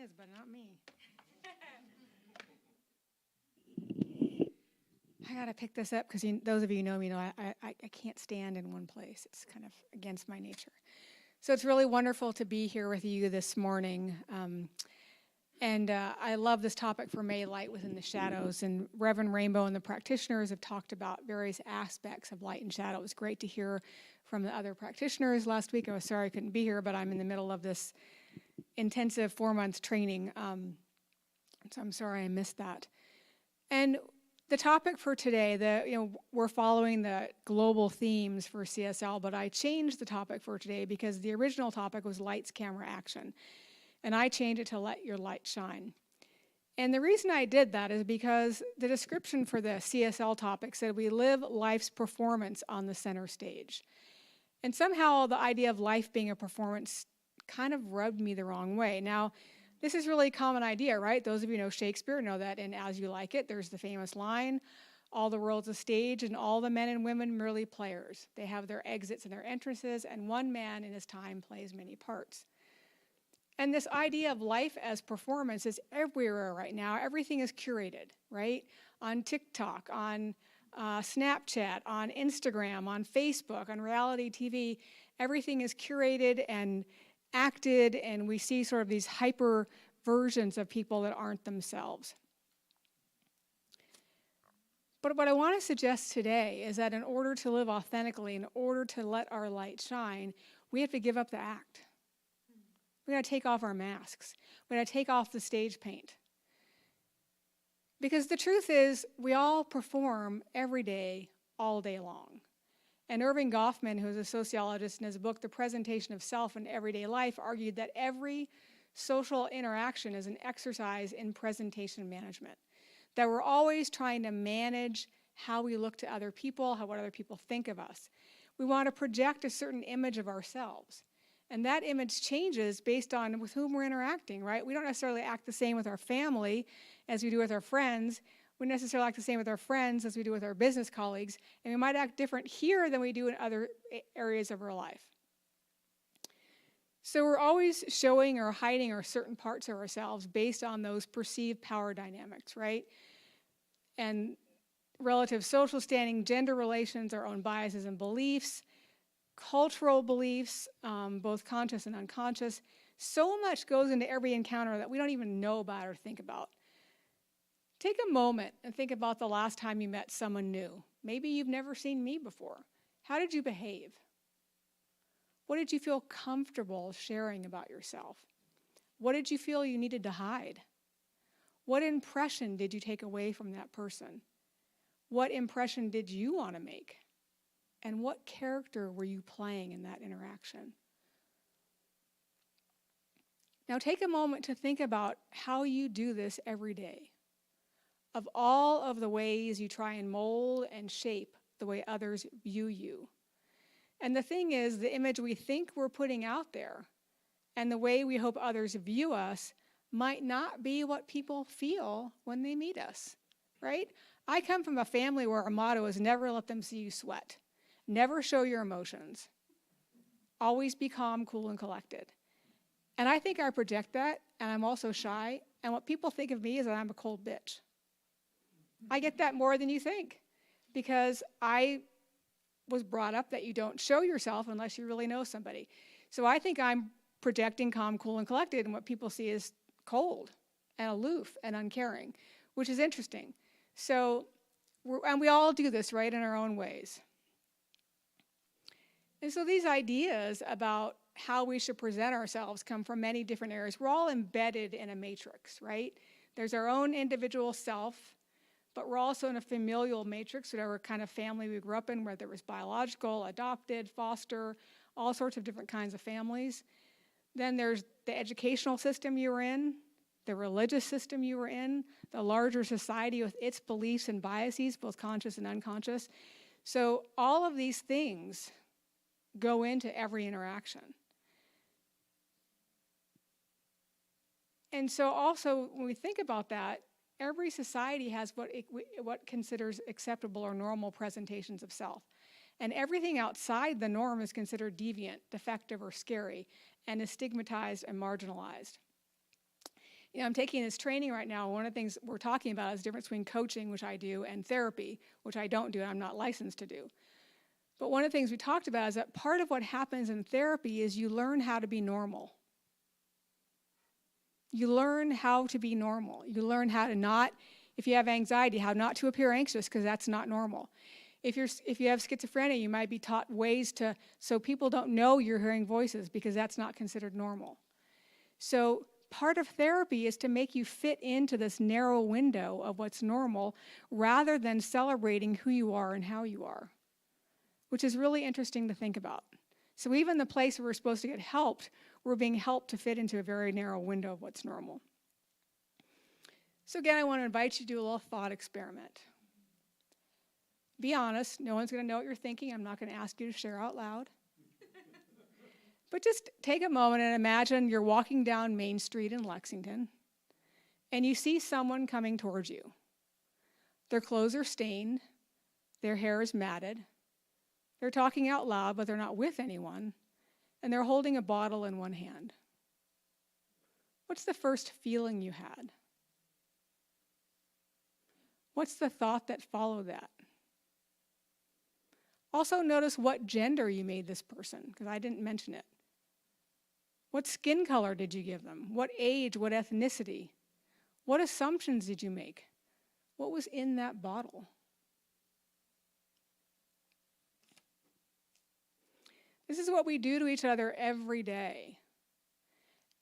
is, but not me. I got to pick this up because those of you who know me know I can't stand in one place. It's kind of against my nature. So it's really wonderful to be here with you this morning. I love this topic for May, Light Within the Shadows. And Reverend Rainbow and the practitioners have talked about various aspects of light and shadow. It was great to hear from the other practitioners last week. I was sorry I couldn't be here, but I'm in the middle of this intensive 4-month training. So I'm sorry I missed that. And the topic for today, we're following the global themes for CSL, but I changed the topic for today because the original topic was lights, camera, action. And I changed it to let your light shine. And the reason I did that is because the description for the CSL topic said we live life's performance on the center stage. And somehow the idea of life being a performance kind of rubbed me the wrong way. Now, this is really a common idea, right? Those of you who know Shakespeare know that in As You Like It, there's the famous line, all the world's a stage and all the men and women merely players. They have their exits and their entrances, and one man in his time plays many parts. And this idea of life as performance is everywhere right now. Everything is curated, right? On TikTok, on Snapchat, on Instagram, on Facebook, on reality TV, everything is curated and acted, and we see sort of these hyper versions of people that aren't themselves. But what I want to suggest today is that in order to live authentically, in order to let our light shine, we have to give up the act. We got to take off our masks. We got to take off the stage paint. Because the truth is, we all perform every day, all day long. And Irving Goffman, who's a sociologist in his book, The Presentation of Self in Everyday Life, argued that every social interaction is an exercise in presentation management. That we're always trying to manage how we look to other people, what other people think of us. We want to project a certain image of ourselves. And that image changes based on with whom we're interacting, right? We don't necessarily act the same with our family as we do with our friends. We don't necessarily act the same with our friends as we do with our business colleagues. And we might act different here than we do in other areas of our life. So we're always showing or hiding our certain parts of ourselves based on those perceived power dynamics, right? And relative social standing, gender relations, our own biases and beliefs, cultural beliefs, both conscious and unconscious. So much goes into every encounter that we don't even know about or think about. Take a moment and think about the last time you met someone new. Maybe you've never seen me before. How did you behave? What did you feel comfortable sharing about yourself? What did you feel you needed to hide? What impression did you take away from that person? What impression did you want to make? And what character were you playing in that interaction? Now take a moment to think about how you do this every day. Of all of the ways you try and mold and shape the way others view you. And the thing is, the image we think we're putting out there and the way we hope others view us might not be what people feel when they meet us, right? I come from a family where our motto is never let them see you sweat. Never show your emotions. Always be calm, cool, and collected. And I think I project that, and I'm also shy, and what people think of me is that I'm a cold bitch. I get that more than you think, because I was brought up that you don't show yourself unless you really know somebody. So I think I'm projecting calm, cool, and collected, and what people see is cold and aloof and uncaring, which is interesting. So, and we all do this, right, in our own ways. And so these ideas about how we should present ourselves come from many different areas. We're all embedded in a matrix, right? There's our own individual self, but we're also in a familial matrix, whatever kind of family we grew up in, whether it was biological, adopted, foster, all sorts of different kinds of families. Then there's the educational system you were in, the religious system you were in, the larger society with its beliefs and biases, both conscious and unconscious. So all of these things go into every interaction. And so also, when we think about that, every society has what considers acceptable or normal presentations of self. And everything outside the norm is considered deviant, defective, or scary, and is stigmatized and marginalized. I'm taking this training right now. One of the things we're talking about is the difference between coaching, which I do, and therapy, which I don't do and I'm not licensed to do. But one of the things we talked about is that part of what happens in therapy is you learn how to be normal. You learn how to be normal. You learn how to not, if you have anxiety, how not to appear anxious, because that's not normal. If you have schizophrenia, you might be taught ways so people don't know you're hearing voices, because that's not considered normal. So part of therapy is to make you fit into this narrow window of what's normal, rather than celebrating who you are and how you are, which is really interesting to think about. So even the place where we're supposed to get helped, we're being helped to fit into a very narrow window of what's normal. So again, I want to invite you to do a little thought experiment. Be honest. No one's going to know what you're thinking. I'm not going to ask you to share out loud. But just take a moment and imagine you're walking down Main Street in Lexington, and you see someone coming towards you. Their clothes are stained. Their hair is matted. They're talking out loud, but they're not with anyone, and they're holding a bottle in one hand. What's the first feeling you had? What's the thought that followed that? Also notice what gender you made this person, because I didn't mention it. What skin color did you give them? What age, what ethnicity? What assumptions did you make? What was in that bottle? This is what we do to each other every day.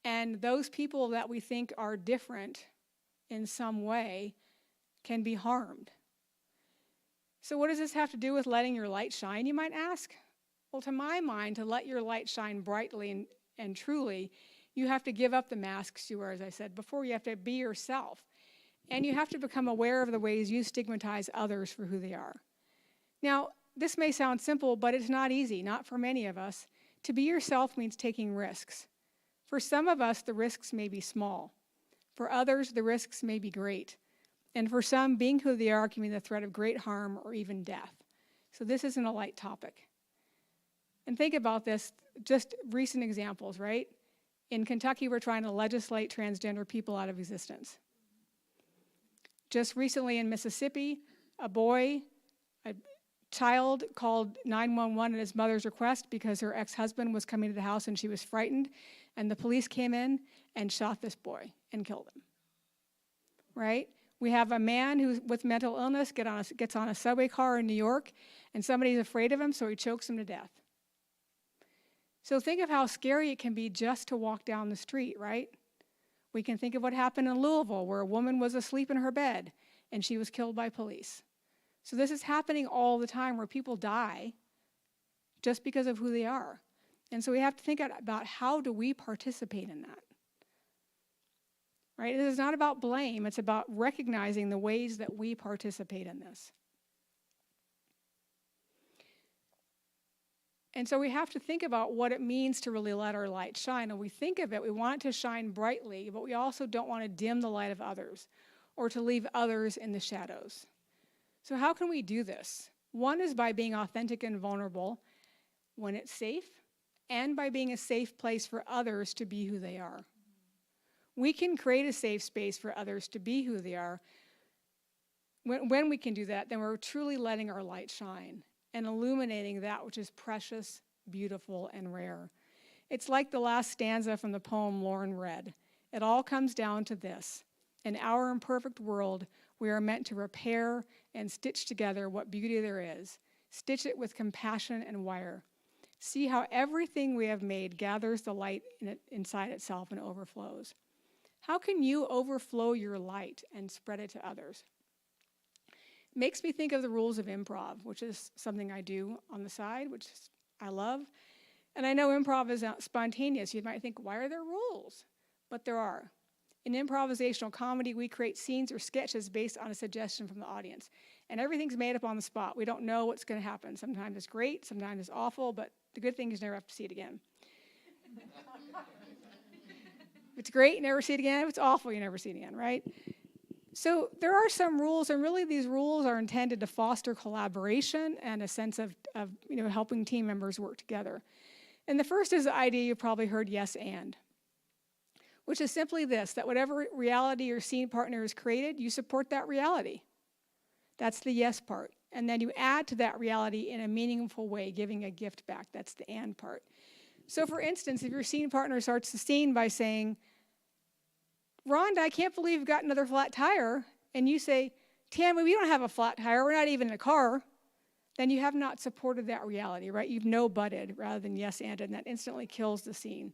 And those people that we think are different in some way can be harmed. So what does this have to do with letting your light shine, you might ask? Well, to my mind, to let your light shine brightly and truly, you have to give up the masks you wear, as I said before. You have to be yourself. And you have to become aware of the ways you stigmatize others for who they are. Now, this may sound simple, but it's not easy, not for many of us. To be yourself means taking risks. For some of us, the risks may be small. For others, the risks may be great. And for some, being who they are can mean the threat of great harm or even death. So this isn't a light topic. And think about this, just recent examples, right? In Kentucky, we're trying to legislate transgender people out of existence. Just recently in Mississippi, a child called 911 at his mother's request because her ex-husband was coming to the house and she was frightened, and the police came in and shot this boy and killed him, right? We have a man who's with mental illness gets on a subway car in New York, and somebody's afraid of him, so he chokes him to death. So think of how scary it can be just to walk down the street, right? We can think of what happened in Louisville, where a woman was asleep in her bed and she was killed by police. So this is happening all the time, where people die just because of who they are. And so we have to think about, how do we participate in that? Right? It is not about blame. It's about recognizing the ways that we participate in this. And so we have to think about what it means to really let our light shine. And we think of it, we want it to shine brightly, but we also don't want to dim the light of others or to leave others in the shadows. So how can we do this? One is by being authentic and vulnerable when it's safe, and by being a safe place for others to be who they are. We can create a safe space for others to be who they are. When we can do that, then we're truly letting our light shine and illuminating that which is precious, beautiful, and rare. It's like the last stanza from the poem Lauren read. It all comes down to this. In our imperfect world, we are meant to repair and stitch together what beauty there is. Stitch it with compassion and wire. See how everything we have made gathers the light inside itself and overflows. How can you overflow your light and spread it to others? It makes me think of the rules of improv, which is something I do on the side, which I love. And I know improv is spontaneous. You might think, why are there rules? But there are. In improvisational comedy, we create scenes or sketches based on a suggestion from the audience. And everything's made up on the spot. We don't know what's going to happen. Sometimes it's great, sometimes it's awful, but the good thing is you never have to see it again. If it's great, you never see it again. If it's awful, you never see it again, right? So there are some rules, and really these rules are intended to foster collaboration and a sense of helping team members work together. And the first is the idea you probably heard, yes and. which is simply this, that whatever reality your scene partner has created, you support that reality. That's the yes part. And then you add to that reality in a meaningful way, giving a gift back. That's the and part. So for instance, if your scene partner starts the scene by saying, Rhonda, I can't believe you've got another flat tire, and you say, Tammy, we don't have a flat tire, we're not even in a car, then you have not supported that reality, right? You've no-butted rather than yes-anded, and that instantly kills the scene.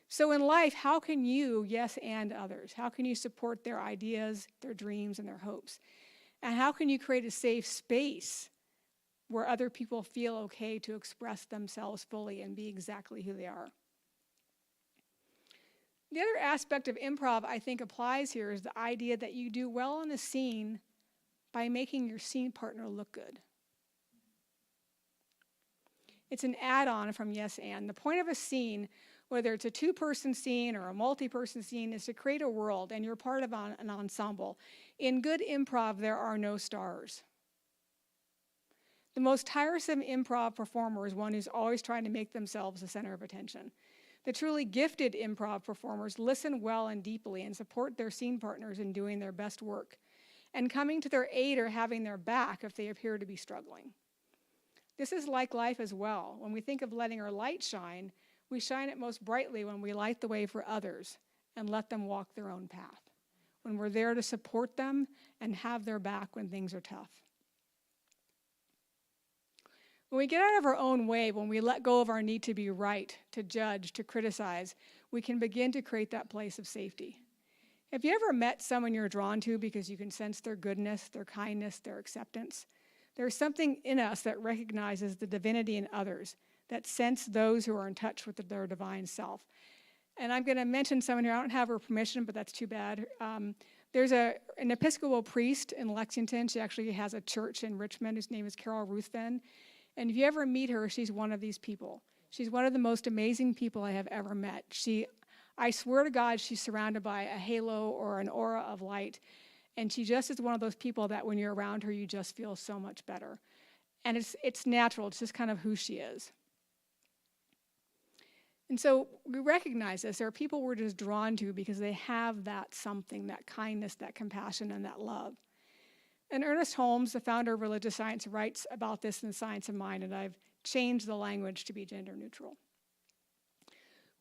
So in life, how can you yes and others? How can you support their ideas, their dreams, and their hopes? And how can you create a safe space where other people feel okay to express themselves fully and be exactly who they are? The other aspect of improv I think applies here is the idea that you do well in a scene by making your scene partner look good. It's an add-on from yes and. The point of a scene, whether it's a two-person scene or a multi-person scene, is to create a world, and you're part of an ensemble. In good improv, there are no stars. The most tiresome improv performer is one who's always trying to make themselves the center of attention. The truly gifted improv performers listen well and deeply and support their scene partners in doing their best work and coming to their aid or having their back if they appear to be struggling. This is like life as well. When we think of letting our light shine, we shine it most brightly when we light the way for others and let them walk their own path, when we're there to support them and have their back when things are tough. When we get out of our own way, when we let go of our need to be right, to judge, to criticize, we can begin to create that place of safety. Have you ever met someone you're drawn to because you can sense their goodness, their kindness, their acceptance? There's something in us that recognizes the divinity in others, that sense those who are in touch with their divine self. And I'm going to mention someone here. I don't have her permission, but that's too bad. There's an Episcopal priest in Lexington. She actually has a church in Richmond whose name is Carol Ruthven. And if you ever meet her, she's one of these people. She's one of the most amazing people I have ever met. I swear to God, she's surrounded by a halo or an aura of light. And she just is one of those people that when you're around her, you just feel so much better. And it's natural. It's just kind of who she is. And so we recognize this. There are people we're just drawn to because they have that something, that kindness, that compassion, and that love. And Ernest Holmes, the founder of religious science, writes about this in Science of Mind, and I've changed the language to be gender neutral.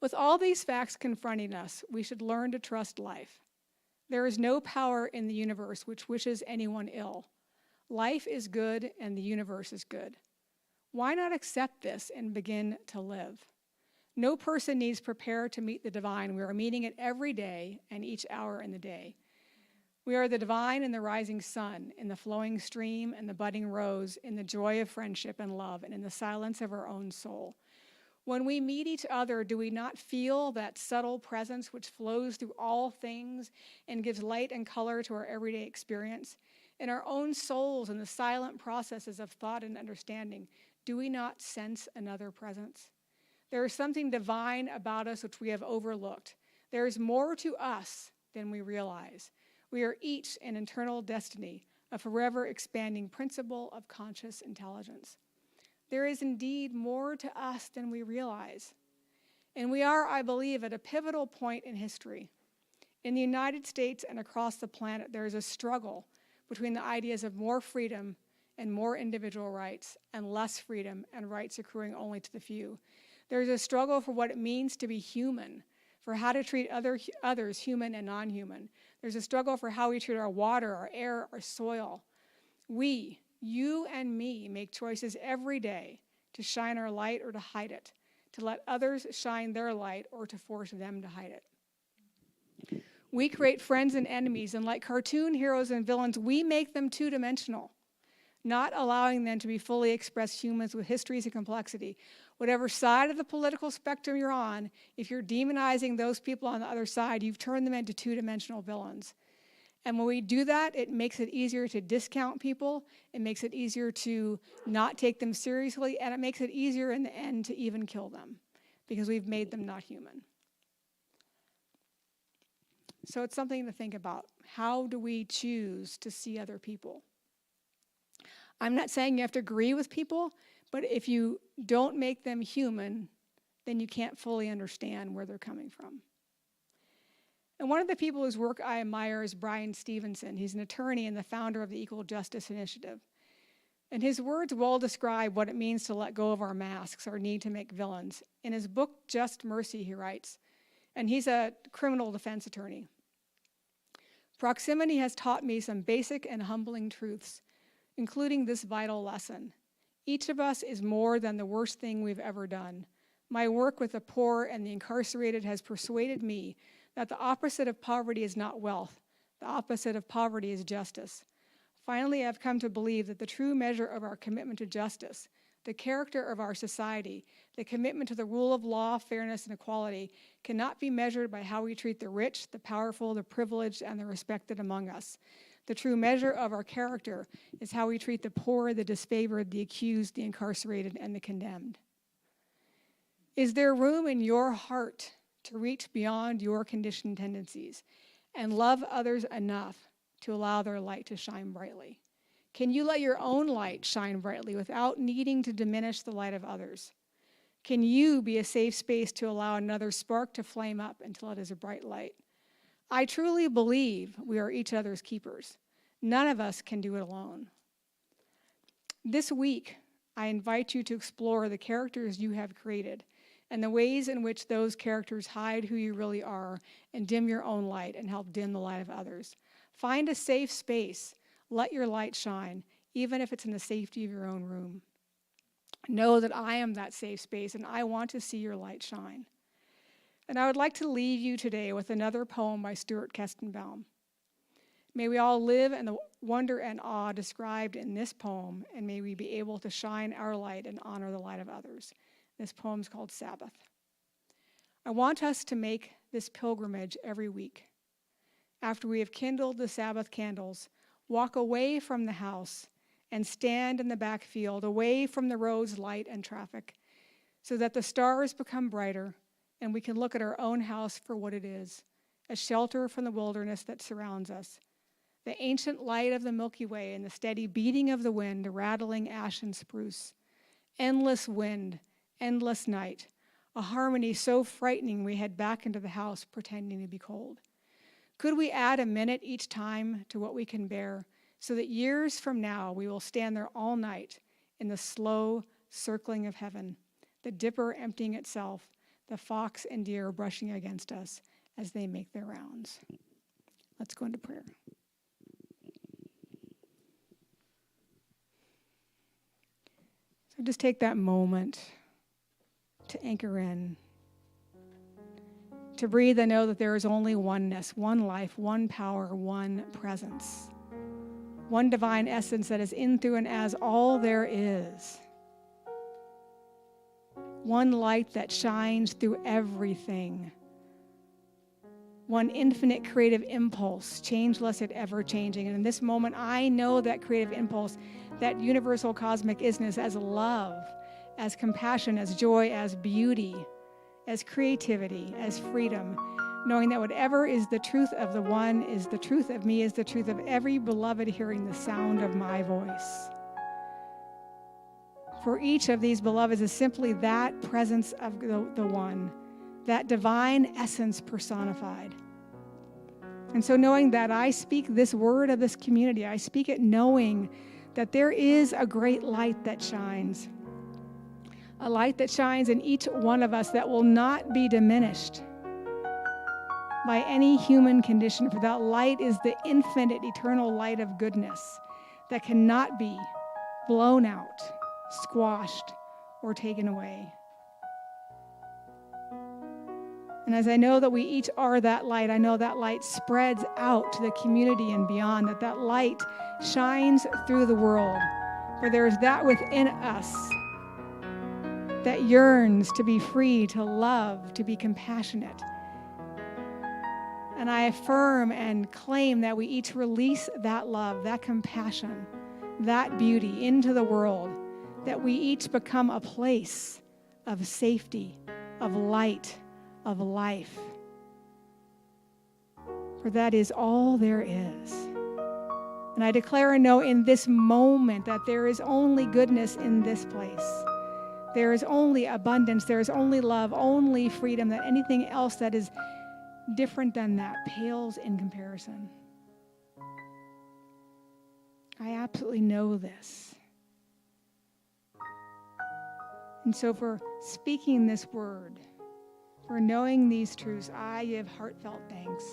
With all these facts confronting us, we should learn to trust life. There is no power in the universe which wishes anyone ill. Life is good and the universe is good. Why not accept this and begin to live? No person needs prepare to meet the divine. We are meeting it every day and each hour in the day. We are the divine in the rising sun, in the flowing stream and the budding rose, in the joy of friendship and love, and in the silence of our own soul. When we meet each other, do we not feel that subtle presence which flows through all things and gives light and color to our everyday experience? In our own souls, in the silent processes of thought and understanding, do we not sense another presence? There is something divine about us which we have overlooked. There is more to us than we realize. We are each an internal destiny, a forever expanding principle of conscious intelligence. There is indeed more to us than we realize. And we are, I believe, at a pivotal point in history. In the United States and across the planet, there is a struggle between the ideas of more freedom and more individual rights, and less freedom and rights accruing only to the few. There is a struggle for what it means to be human, for how to treat others, human and non-human. There's a struggle for how we treat our water, our air, our soil. We, you and me, make choices every day to shine our light or to hide it, to let others shine their light or to force them to hide it. We create friends and enemies, and like cartoon heroes and villains, we make them two-dimensional, not allowing them to be fully expressed humans with histories and complexity. Whatever side of the political spectrum you're on, if you're demonizing those people on the other side, you've turned them into two-dimensional villains. And when we do that, it makes it easier to discount people, it makes it easier to not take them seriously, and it makes it easier in the end to even kill them, because we've made them not human. So it's something to think about. How do we choose to see other people? I'm not saying you have to agree with people, but if you don't make them human, then you can't fully understand where they're coming from. And one of the people whose work I admire is Brian Stevenson. He's an attorney and the founder of the Equal Justice Initiative. And his words well describe what it means to let go of our masks, our need to make villains. In his book, Just Mercy, he writes, and he's a criminal defense attorney. Proximity has taught me some basic and humbling truths, including this vital lesson. Each of us is more than the worst thing we've ever done. My work with the poor and the incarcerated has persuaded me that the opposite of poverty is not wealth. The opposite of poverty is justice. Finally, I've come to believe that the true measure of our commitment to justice, the character of our society, the commitment to the rule of law, fairness, and equality cannot be measured by how we treat the rich, the powerful, the privileged, and the respected among us. The true measure of our character is how we treat the poor, the disfavored, the accused, the incarcerated, and the condemned. Is there room in your heart to reach beyond your conditioned tendencies and love others enough to allow their light to shine brightly? Can you let your own light shine brightly without needing to diminish the light of others? Can you be a safe space to allow another spark to flame up until it is a bright light? I truly believe we are each other's keepers. None of us can do it alone. This week, I invite you to explore the characters you have created and the ways in which those characters hide who you really are and dim your own light and help dim the light of others. Find a safe space. Let your light shine, even if it's in the safety of your own room. Know that I am that safe space, and I want to see your light shine. And I would like to leave you today with another poem by Stuart Kestenbaum. May we all live in the wonder and awe described in this poem, and may we be able to shine our light and honor the light of others. This poem is called Sabbath. I want us to make this pilgrimage every week. After we have kindled the Sabbath candles, walk away from the house and stand in the back field, away from the roads, light, and traffic, so that the stars become brighter and we can look at our own house for what it is, a shelter from the wilderness that surrounds us. The ancient light of the Milky Way and the steady beating of the wind, rattling ash and spruce. Endless wind, endless night, a harmony so frightening we head back into the house pretending to be cold. Could we add a minute each time to what we can bear so that years from now we will stand there all night in the slow circling of heaven, the dipper emptying itself, the fox and deer brushing against us as they make their rounds? Let's go into prayer. So just take that moment to anchor in, to breathe and know that there is only oneness, one life, one power, one presence, one divine essence that is in, through, and as all there is. One light that shines through everything. One infinite creative impulse, changeless yet ever-changing. And in this moment, I know that creative impulse, that universal cosmic isness as love, as compassion, as joy, as beauty, as creativity, as freedom, knowing that whatever is the truth of the one is the truth of me, is the truth of every beloved hearing the sound of my voice. For each of these beloveds is simply that presence of the one, that divine essence personified. And so knowing that I speak this word of this community, I speak it knowing that there is a great light that shines. A light that shines in each one of us that will not be diminished by any human condition, for that light is the infinite, eternal light of goodness that cannot be blown out, squashed, or taken away. And as I know that we each are that light, I know that light spreads out to the community and beyond, that light shines through the world, for there is that within us that yearns to be free, to love, to be compassionate. And I affirm and claim that we each release that love, that compassion, that beauty into the world, that we each become a place of safety, of light, of life. For that is all there is. And I declare and know in this moment that there is only goodness in this place. There is only abundance, there is only love, only freedom, that anything else that is different than that pales in comparison. I absolutely know this. And so for speaking this word, for knowing these truths, I give heartfelt thanks.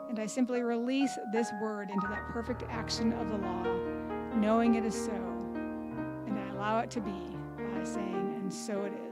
And I simply release this word into that perfect action of the law, knowing it is so. And I allow it to be by saying, and so it is.